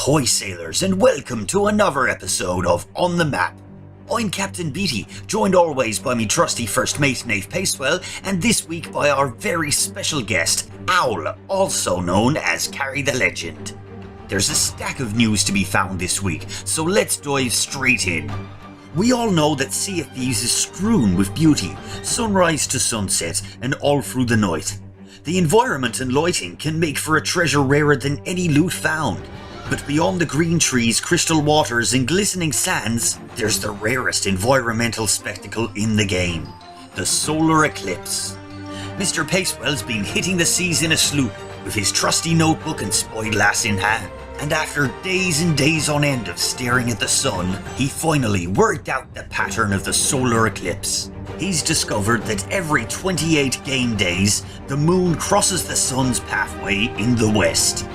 Ahoy sailors, and welcome to another episode of On the Map. I'm Captain Beatty, joined always by me trusty first mate Nath Pacewell, and this week by our very special guest, Owl, also known as Carrie the Legend. There's a stack of news to be found this week, so let's dive straight in. We all know that Sea of Thieves is strewn with beauty, sunrise to sunset, and all through the night. The environment and lighting can make for a treasure rarer than any loot found. But beyond the green trees, crystal waters and glistening sands, there's the rarest environmental spectacle in the game, the Solar Eclipse. Mr. Pacewell's been hitting the seas in a sloop with his trusty notebook and spyglass in hand, and after days and days on end of staring at the sun, he finally worked out the pattern of the Solar Eclipse. He's discovered that every 28 game days, the moon crosses the sun's pathway in the west.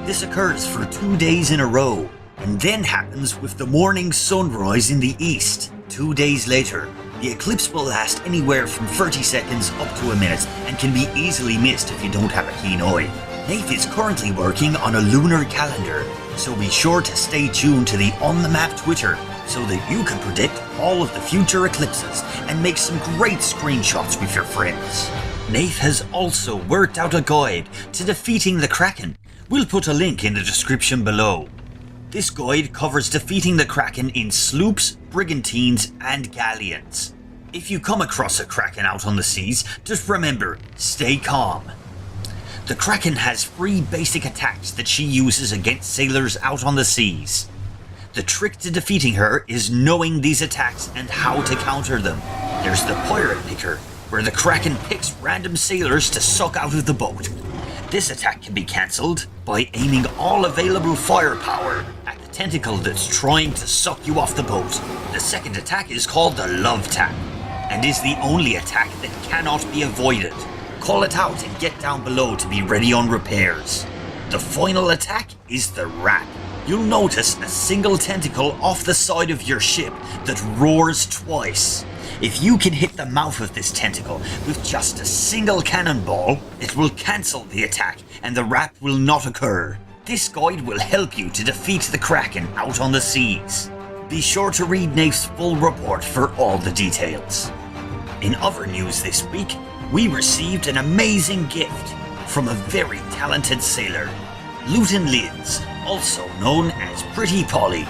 This occurs for 2 days in a row, and then happens with the morning sunrise in the east. 2 days later, the eclipse will last anywhere from 30 seconds up to a minute and can be easily missed if you don't have a keen eye. Nath is currently working on a lunar calendar, so be sure to stay tuned to the On The Map Twitter so that you can predict all of the future eclipses and make some great screenshots with your friends. Nath has also worked out a guide to defeating the Kraken. We'll put a link in the description below. This guide covers defeating the Kraken in sloops, brigantines and galleons. If you come across a Kraken out on the seas, just remember, stay calm. The Kraken has 3 basic attacks that she uses against sailors out on the seas. The trick to defeating her is knowing these attacks and how to counter them. There's the Pirate Picker, where the Kraken picks random sailors to suck out of the boat. This attack can be cancelled by aiming all available firepower at the tentacle that's trying to suck you off the boat. The second attack is called the Love Tap, and is the only attack that cannot be avoided. Call it out and get down below to be ready on repairs. The final attack is the Wrap. You'll notice a single tentacle off the side of your ship that roars twice. If you can hit the mouth of this tentacle with just a single cannonball, it will cancel the attack and the wrap will not occur. This guide will help you to defeat the Kraken out on the seas. Be sure to read Nath's full report for all the details. In other news this week, we received an amazing gift from a very talented sailor, Luton Lids, also known as Pretty Polly.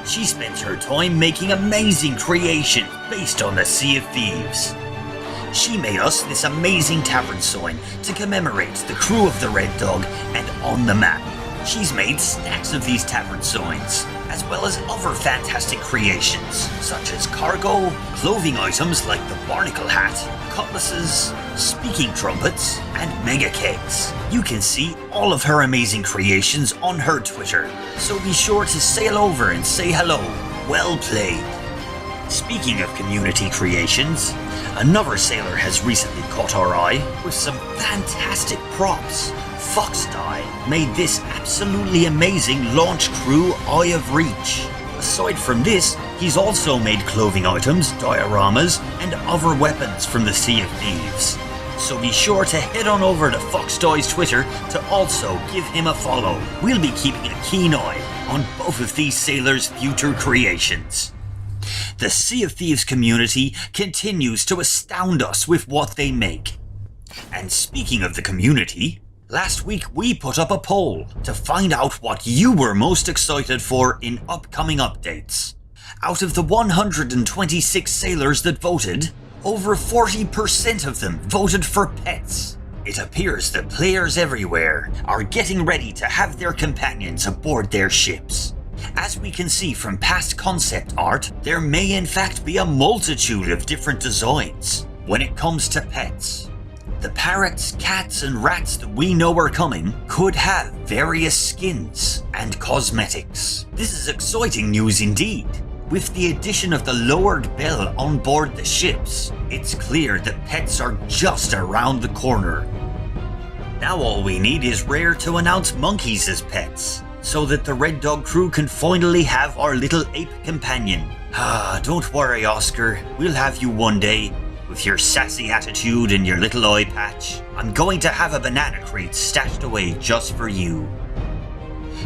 She spends her time making amazing creations based on the Sea of Thieves. She made us this amazing tavern sign to commemorate the crew of the Red Dog and On The Map. She's made stacks of these tavern signs, as well as other fantastic creations, such as cargo, clothing items like the barnacle hat, cutlasses, speaking trumpets, and mega kegs. You can see all of her amazing creations on her Twitter, so be sure to sail over and say hello. Well played. Speaking of community creations, another sailor has recently caught our eye with some fantastic props. Foxdie made this absolutely amazing launch crew Eye of Reach. Aside from this, he's also made clothing items, dioramas, and other weapons from the Sea of Thieves. So be sure to head on over to Foxdie's Twitter to also give him a follow. We'll be keeping a keen eye on both of these sailors' future creations. The Sea of Thieves community continues to astound us with what they make. And speaking of the community, last week we put up a poll to find out what you were most excited for in upcoming updates. Out of the 126 sailors that voted, over 40% of them voted for pets. It appears that players everywhere are getting ready to have their companions aboard their ships. As we can see from past concept art, there may in fact be a multitude of different designs when it comes to pets. The parrots, cats and rats that we know are coming could have various skins and cosmetics. This is exciting news indeed. With the addition of the lowered bell on board the ships, it's clear that pets are just around the corner. Now all we need is Rare to announce monkeys as pets, so that the Red Dog crew can finally have our little ape companion. Don't worry Oscar, we'll have you one day. With your sassy attitude and your little eye patch, I'm going to have a banana crate stashed away just for you.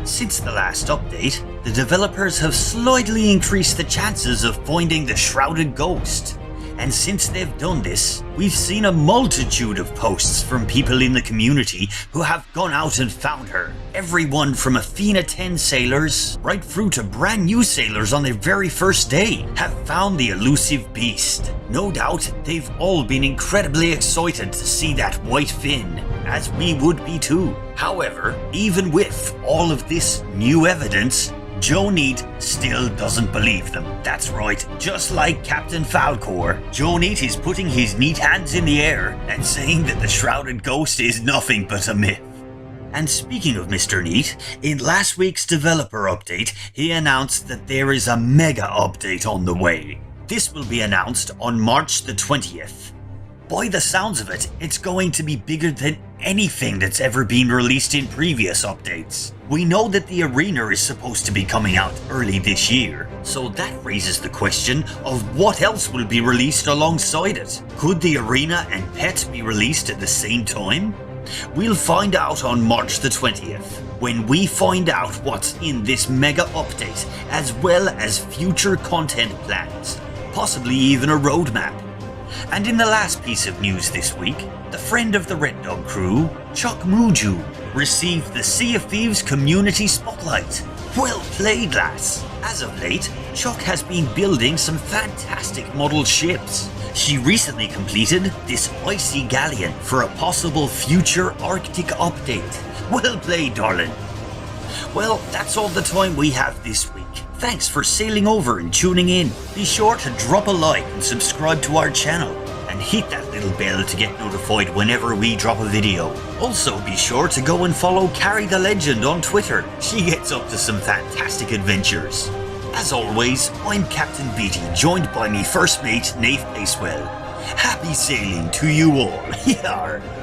Since the last update, the developers have slightly increased the chances of finding the Shrouded Ghost. And since they've done this, we've seen a multitude of posts from people in the community who have gone out and found her. Everyone from Athena 10 sailors, right through to brand new sailors on their very first day, have found the elusive beast. No doubt, they've all been incredibly excited to see that white fin, as we would be too. However, even with all of this new evidence, Joe Neat still doesn't believe them. That's right, just like Captain Falcor, Joe Neat is putting his neat hands in the air and saying that the Shrouded Ghost is nothing but a myth. And speaking of Mr. Neat, in last week's developer update, he announced that there is a mega update on the way. This will be announced on March the 20th. By the sounds of it, it's going to be bigger than anything that's ever been released in previous updates. We know that the arena is supposed to be coming out early this year, so that raises the question of what else will be released alongside it. Could the arena and pet be released at the same time? We'll find out on March the 20th, when we find out what's in this mega update, as well as future content plans, possibly even a roadmap. And in the last piece of news this week, the friend of the Red Dog crew, Chuck Muju, received the Sea of Thieves Community Spotlight. Well played, lass! As of late, Chuck has been building some fantastic model ships. She recently completed this icy galleon for a possible future Arctic update. Well played, darling. Well, that's all the time we have this week. Thanks for sailing over and tuning in. Be sure to drop a like and subscribe to our channel, and hit that little bell to get notified whenever we drop a video. Also be sure to go and follow Carrie the Legend on Twitter. She gets up to some fantastic adventures. As always, I'm Captain Beatty, joined by me first mate Nath Pacewell. Happy sailing to you all. Yarr.